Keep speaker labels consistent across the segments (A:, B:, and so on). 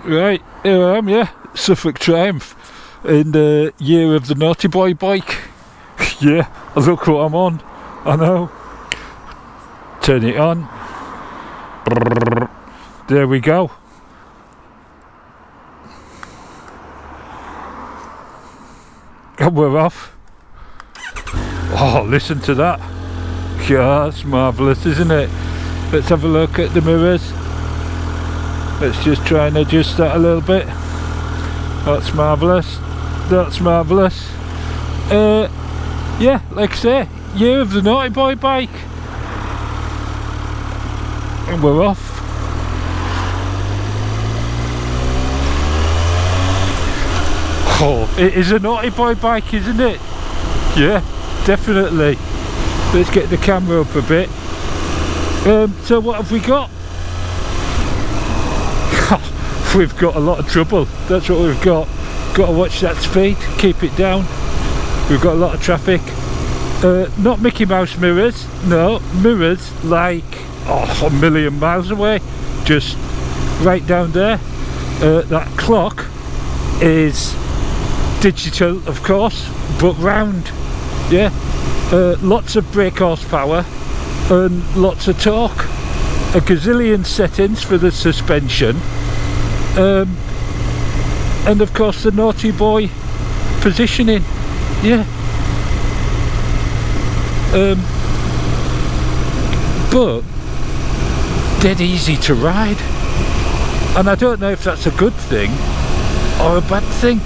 A: Right, here I am, yeah, Suffolk Triumph, in the year of the Naughty Boy bike. Yeah, look what I'm on, I know. Turn it on. There we go. And we're off. Oh, listen to that. Yeah, that's marvellous, isn't it? Let's have a look at the mirrors. Let's just try and adjust that a little bit. That's marvellous. That's marvellous. Yeah, like I say, year of the Naughty Boy bike. And we're off. Oh, it is a Naughty Boy bike, isn't it? Yeah, definitely. Let's get the camera up a bit. So what have we got? We've got a lot of trouble. That's what we've got. Got to watch that speed, keep it down. We've got a lot of traffic. Not Mickey Mouse mirrors, no, mirrors like a million miles away, just right down there. That clock is digital, of course, but round. Yeah, lots of brake horsepower and lots of torque. A gazillion settings for the suspension. And of course the Naughty Boy positioning, yeah. But dead easy to ride, and I don't know if that's a good thing or a bad thing.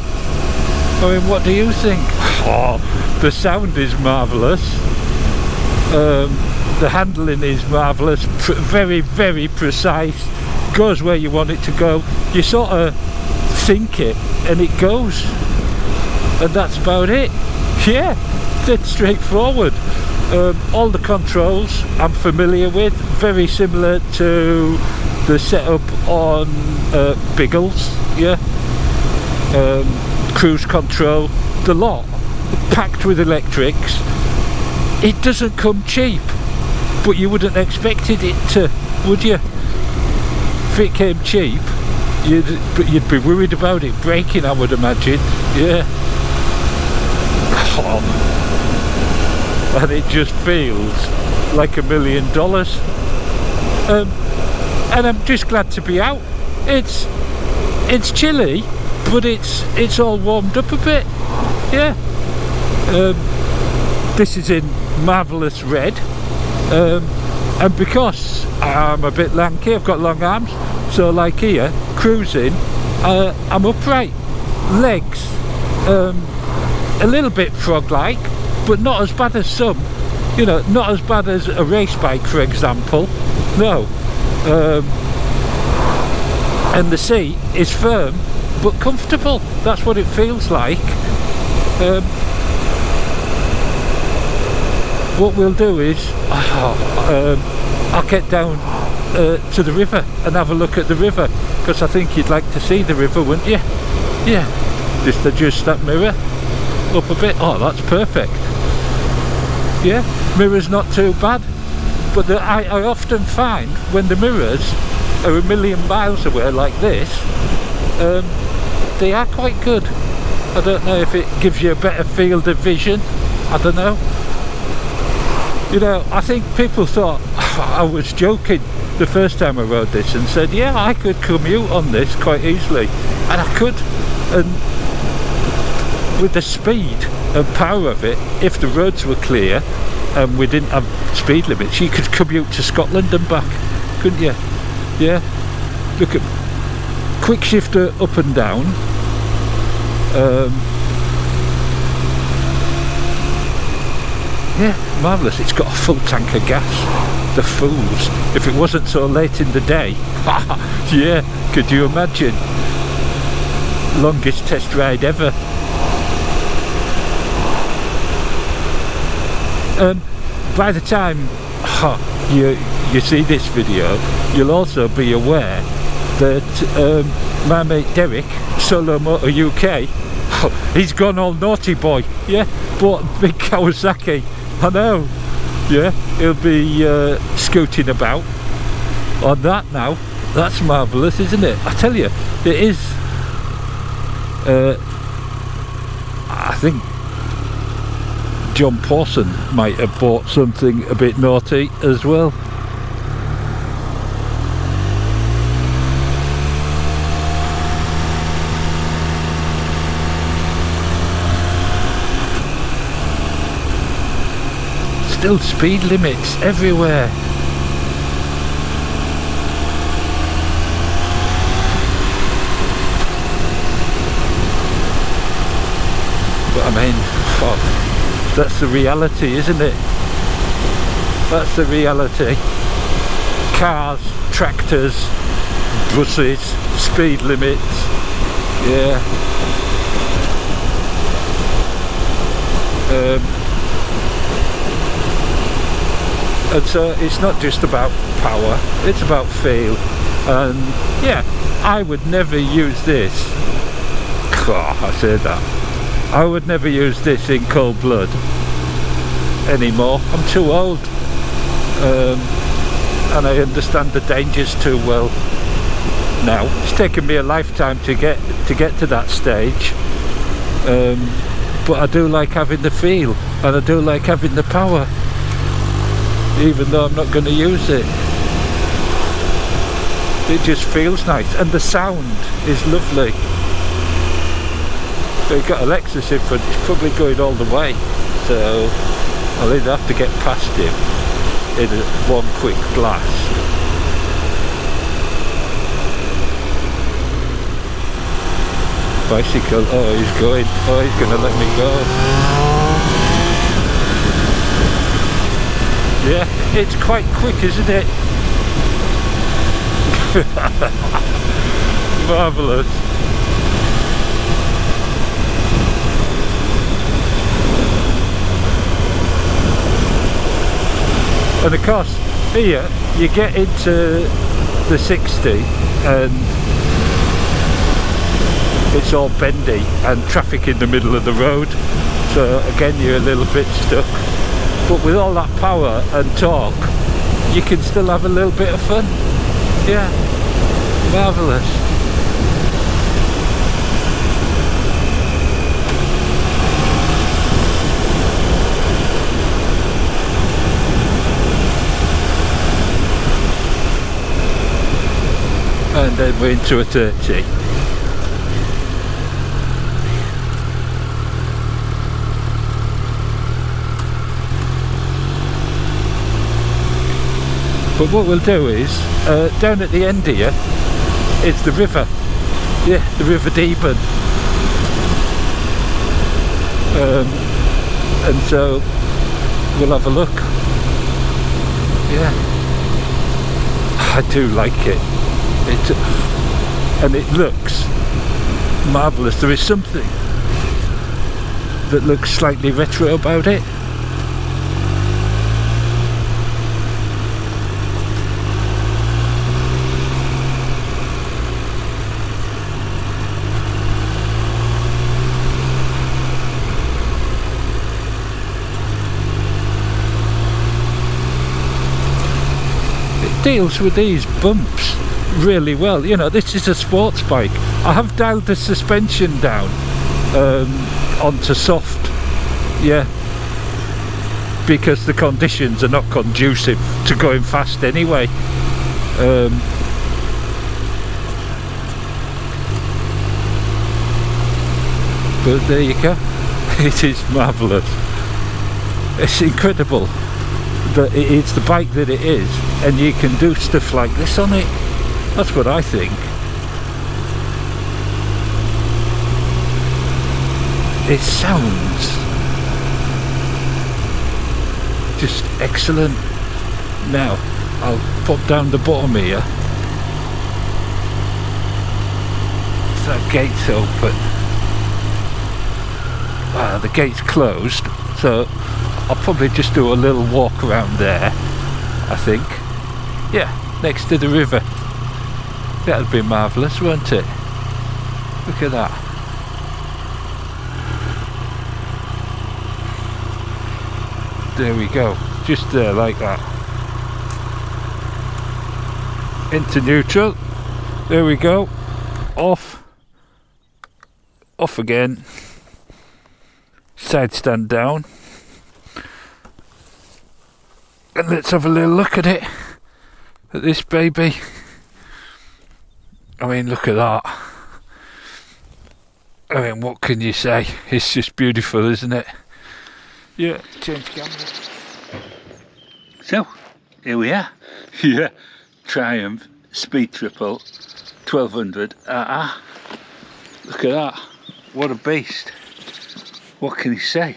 A: I mean, what do you think? Oh, the sound is marvellous. The handling is marvellous, very, very precise. Goes where you want it to go. You sort of think it and it goes, and that's about it. Yeah, dead straightforward. All the controls I'm familiar with, very similar to the setup on Biggles. Yeah, cruise control, the lot, packed with electrics. It doesn't come cheap, but you wouldn't expected it to, would you? If it came cheap, you'd be worried about it breaking, I would imagine. Yeah. Oh. And it just feels like $1 million. And I'm just glad to be out. It's chilly, but it's all warmed up a bit. Yeah. This is in marvellous red. And because I'm a bit lanky, I've got long arms, so like here, cruising, I'm upright, legs, a little bit frog-like, but not as bad as some, you know, not as bad as a race bike, for example, no. And the seat is firm, but comfortable, that's what it feels like. What we'll do is, I'll get down to the river and have a look at the river, because I think you'd like to see the river, wouldn't you? Yeah, just adjust that mirror up a bit. Oh, that's perfect. Yeah, mirror's not too bad, but I often find when the mirrors are 1 million miles away like this, they are quite good. I don't know if it gives you a better field of vision, I don't know. You know, I think people thought I was joking the first time I rode this and said, yeah, I could commute on this quite easily. And I could. And with the speed and power of it, if the roads were clear and we didn't have speed limits, you could commute to Scotland and back, couldn't you? Yeah. Look at quick shifter up and down. Yeah, marvellous. It's got a full tank of gas. The fools. If it wasn't so late in the day. Yeah, could you imagine? Longest test ride ever. By the time you see this video, you'll also be aware that my mate Derek, Solo Motor UK, he's gone all naughty boy. Yeah, bought a big Kawasaki. I know. Yeah, he'll be scooting about on that now. That's marvellous, isn't it? I tell you, it is. I think John Pawson might have bought something a bit naughty as well. Still speed limits everywhere. But I mean, fuck, that's the reality, isn't it? That's the reality. Cars, tractors, buses, speed limits. Yeah. And so it's not just about power, it's about feel. And yeah, I would never use this. I said that. I would never use this in cold blood anymore. I'm too old. And I understand the dangers too well now. It's taken me a lifetime to get to that stage. But I do like having the feel, and I do like having the power, even though I'm not going to use it. It just feels nice, and the sound is lovely. So you've got Alexis in front, he's probably going all the way, so I'll either have to get past him in one quick blast. Bicycle, oh he's going, oh he's going to let me go. Yeah, it's quite quick, isn't it? Marvellous. And of course, here you get into the 60 and it's all bendy and traffic in the middle of the road, so again you're a little bit stuck. But with all that power and torque, you can still have a little bit of fun. Yeah, marvellous. And then we're into a 30. But what we'll do is, down at the end here, is the river. Yeah, the River Deben. And so, we'll have a look. Yeah. I do like it. And it looks marvellous. There is something that looks slightly retro about it. It deals with these bumps really well. You know, this is a sports bike. I have dialed the suspension down onto soft, yeah, because the conditions are not conducive to going fast anyway. But there you go. It is marvellous. It's incredible that it's the bike that it is, and you can do stuff like this on it. That's what I think. It sounds just excellent. Now, I'll pop down the bottom here. That gate's open. The gate's closed, so I'll probably just do a little walk around there, I think. Yeah, next to the river. That'd be marvellous, wouldn't it? Look at that. There we go, just there like that. into neutral. There we go. Off again. Side stand down. And let's have a little look at it. At this baby. I mean, look at that. I mean, what can you say? It's just beautiful, isn't it? Yeah, change camera. So, here we are. Yeah, Triumph Speed Triple 1200 RR. Look at that. What a beast. What can you say?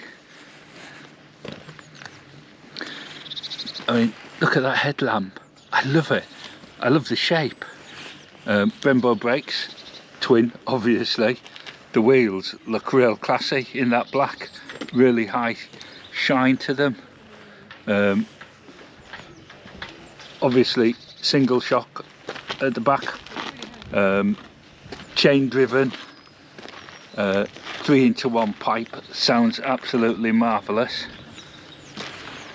A: I mean, look at that headlamp. I love it. I love the shape. Brembo brakes, twin, obviously. The wheels look real classy in that black. Really high shine to them. Obviously, single shock at the back. Chain driven. 3-into-1 pipe. Sounds absolutely marvellous.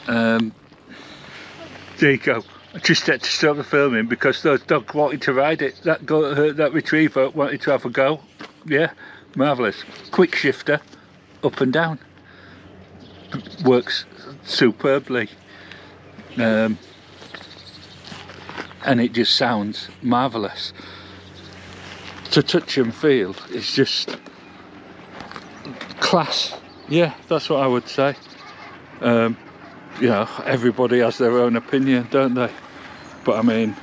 A: There you go. I just had to stop the filming because those dogs wanted to ride it. That retriever wanted to have a go. Yeah, marvellous. Quick shifter, up and down. Works superbly. And it just sounds marvellous. To touch and feel, it's just class. Yeah, that's what I would say. You know, everybody has their own opinion, don't they? But I mean,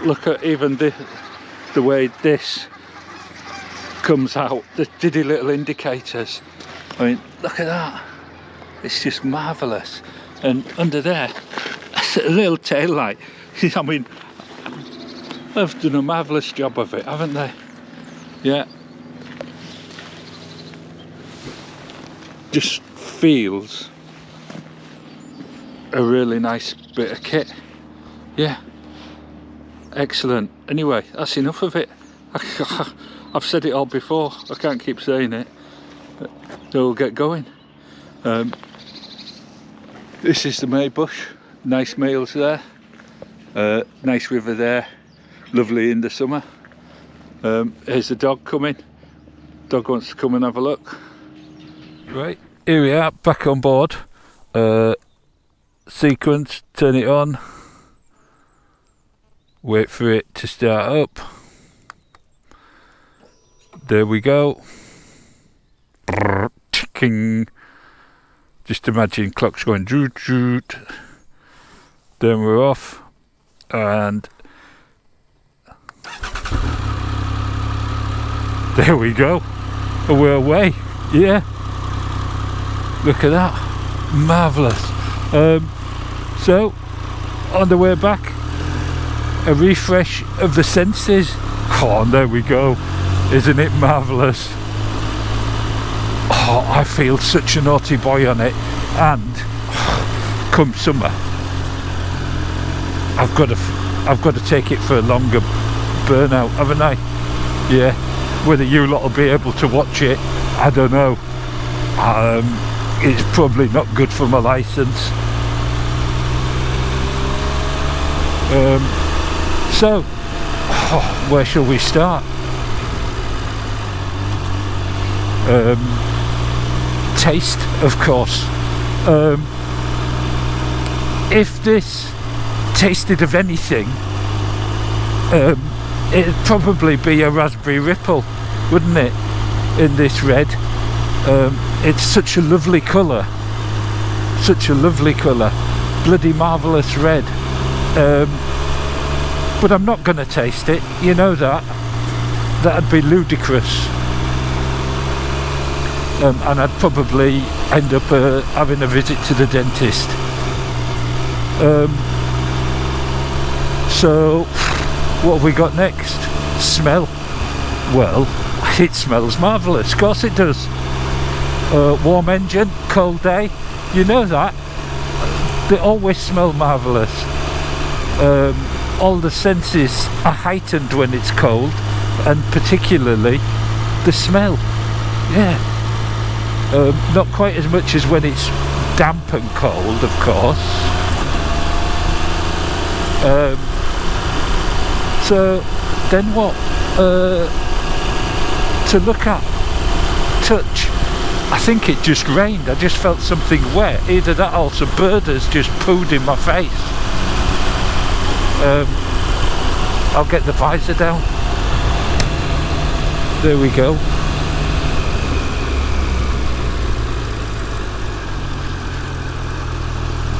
A: look at even the way this comes out, the diddy little indicators. I mean, look at that. It's just marvellous. And under there, a little tail light. I mean, they've done a marvellous job of it, haven't they? Yeah. Just feels a really nice bit of kit. Yeah, excellent. Anyway, that's enough of it. I've said it all before, I can't keep saying it, so we'll get going. This is the Maybush. Nice males there, nice river there, lovely in the summer. Here's the dog coming. Dog wants to come and have a look. Right, here we are, back on board. Sequence, turn it on, wait for it to start up. There we go. Just imagine clocks going doot doot. Then we're off, and there we go. We're away. Yeah. Look at that. Marvellous. So, on the way back, a refresh of the senses. Oh, and there we go. Isn't it marvellous? Oh, I feel such a naughty boy on it. And come summer, I've got to take it for a longer burnout, haven't I? Yeah. Whether you lot will be able to watch it, I don't know. It's probably not good for my licence. So, where shall we start? Taste, of course. If this tasted of anything, it'd probably be a raspberry ripple, wouldn't it? In this red. It's such a lovely colour. Such a lovely colour. Bloody marvellous red. But I'm not going to taste it, you know that. That'd be ludicrous. And I'd probably end up having a visit to the dentist. So, what have we got next? Smell. Well, it smells marvellous, of course it does. Warm engine, cold day, you know that. They always smell marvellous. All the senses are heightened when it's cold, and particularly the smell. Yeah. Not quite as much as when it's damp and cold, of course. So then what? To look at, touch, I think it just rained. I just felt something wet. Either that or some birders just pooed in my face. I'll get the visor down. There we go.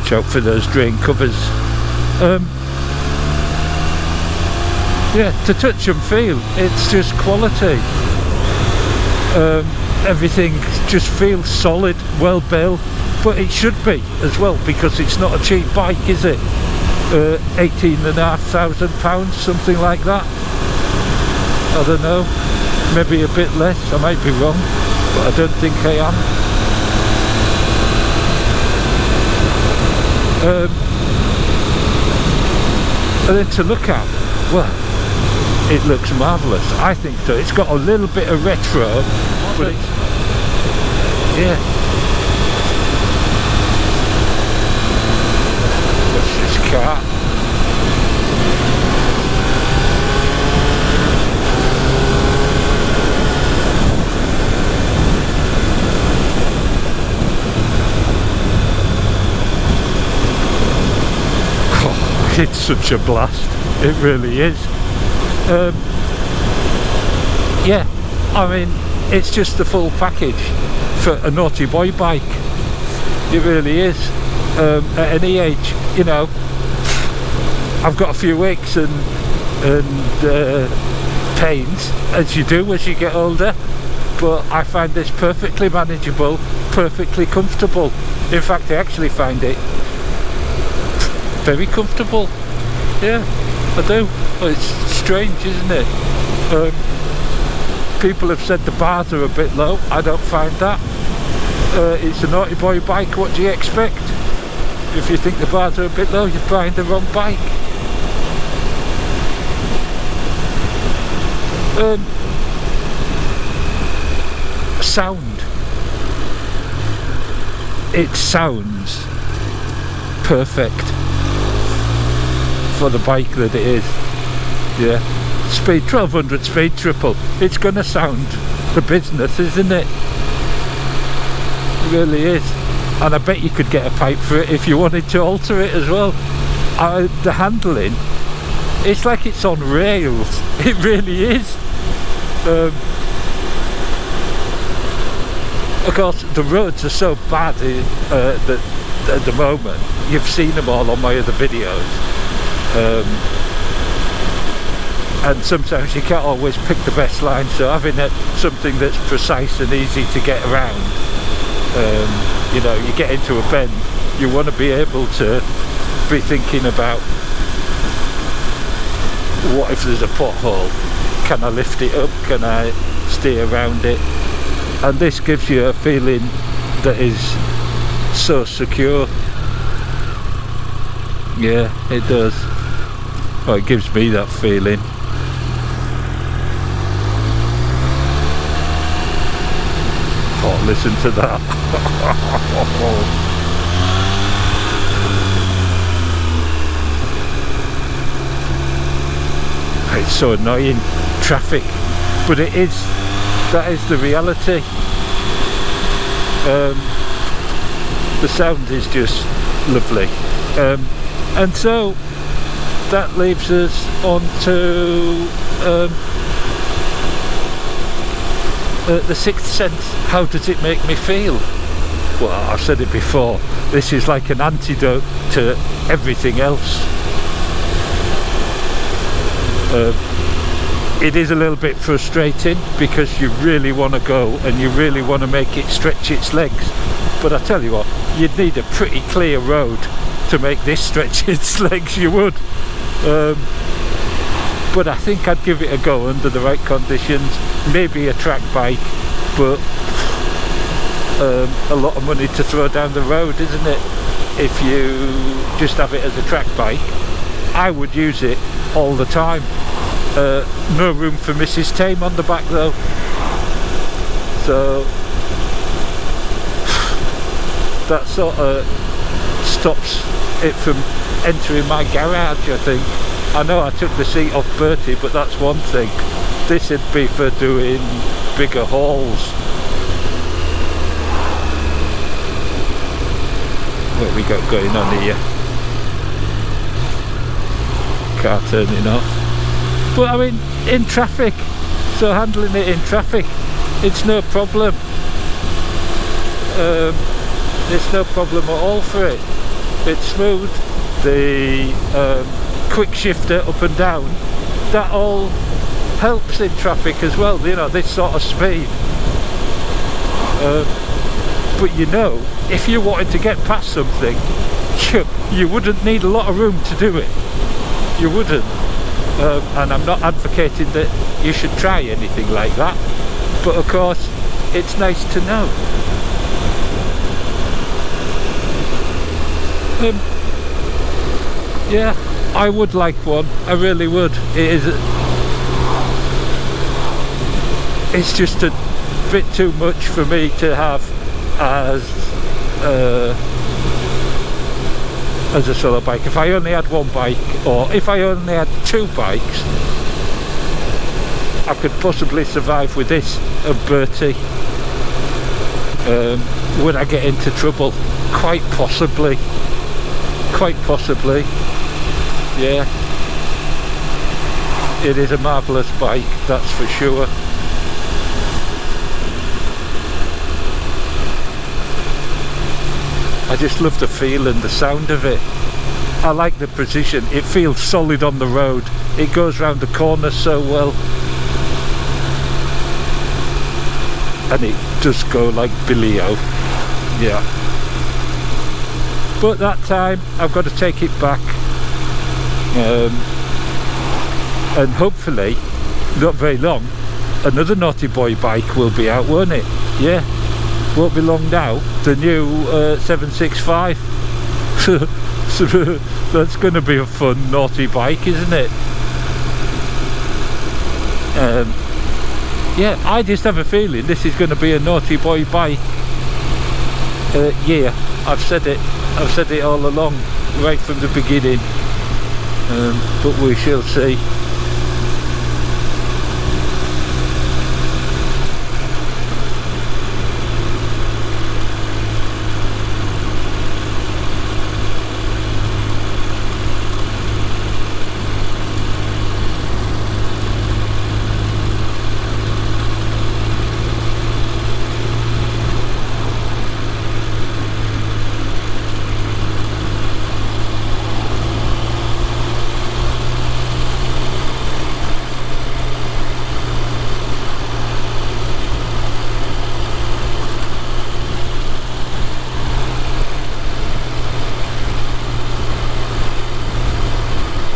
A: Watch out for those drain covers. Yeah, to touch and feel, it's just quality. Everything just feels solid, well built, but it should be as well, because it's not a cheap bike, is it? £18,500, something like that. I don't know, maybe a bit less, I might be wrong, but I don't think I am. And then to look at, well, it looks marvellous, I think so. It's got a little bit of retro, but it's, yeah. What's this car? Oh, it's such a blast, it really is. Yeah, I mean, it's just the full package for a naughty boy bike. It really is. At any age, you know, I've got a few aches and pains, as you do as you get older, but I find this perfectly manageable, perfectly comfortable. In fact, I actually find it very comfortable. Yeah, I do. Well, it's strange, isn't it? People have said the bars are a bit low. I don't find that. It's a naughty boy bike, what do you expect? If you think the bars are a bit low, you're buying the wrong bike. Sound. It sounds perfect for the bike that it is. Yeah, speed 1200 speed triple. It's gonna sound the business, isn't it? It really is. And I bet you could get a pipe for it if you wanted to alter it as well. The handling, it's like it's on rails. It really is. Of course, the roads are so bad that at the moment, you've seen them all on my other videos. And sometimes you can't always pick the best line, so having something that's precise and easy to get around, you know, you get into a bend, you want to be able to be thinking about, what if there's a pothole? Can I lift it up? Can I stay around it? And this gives you a feeling that is so secure. Yeah, it does. Well, it gives me that feeling. Oh, listen to that. It's so annoying, traffic, but it is, that is the reality. The sound is just lovely. And so that leaves us on to the sixth sense. How does it make me feel? Well, I've said it before, this is like an antidote to everything else. It is a little bit frustrating because you really want to go and you really want to make it stretch its legs, but I tell you what, you'd need a pretty clear road to make this stretch its legs, you would. But I think I'd give it a go under the right conditions. Maybe a track bike, but a lot of money to throw down the road, isn't it? If you just have it as a track bike. I would use it all the time. No room for Mrs. Tame on the back though, so that sort of stops it from entering my garage, I think. I know I took the seat off Bertie, but that's one thing. This would be for doing bigger hauls. What we got going on here? Car turning off. But I mean, in traffic, so handling it in traffic, it's no problem. There's no problem at all for it. It's smooth. The quick shifter up and down, that all helps in traffic as well, you know, this sort of speed. But you know, if you wanted to get past something, you wouldn't need a lot of room to do it. You wouldn't. And I'm not advocating that you should try anything like that, but of course it's nice to know. Yeah, I would like one. I really would. It's just a bit too much for me to have as a solo bike. If I only had one bike, or if I only had two bikes, I could possibly survive with this and Bertie. Would I get into trouble? Quite possibly. Quite possibly. Yeah. It is a marvellous bike, that's for sure. I just love the feel and the sound of it. I like the precision. It feels solid on the road. It goes round the corner so well. And it does go like Billy-O. Yeah. But that time I've got to take it back. And hopefully, not very long, another Naughty Boy bike will be out, won't it? Yeah. Won't be long now. The new 765. So that's going to be a fun naughty bike, isn't it? Yeah, I just have a feeling this is going to be a Naughty Boy bike. Yeah, I've said it all along, right from the beginning. But we shall see.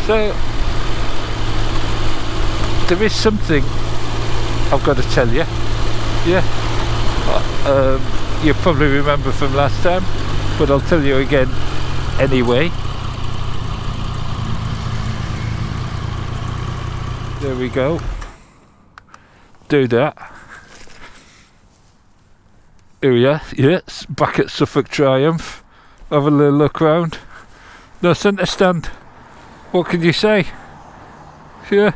A: So there is something I've got to tell you. Yeah, you probably remember from last time, but I'll tell you again anyway. There we go. Do that. Here we are. Yes, back at Suffolk Triumph. Have a little look round. No centre stand. What can you say? Yeah.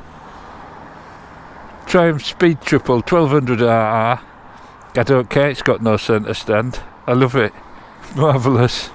A: Triumph Speed Triple 1200 RR. I don't care, it's got no centre stand. I love it. Marvellous.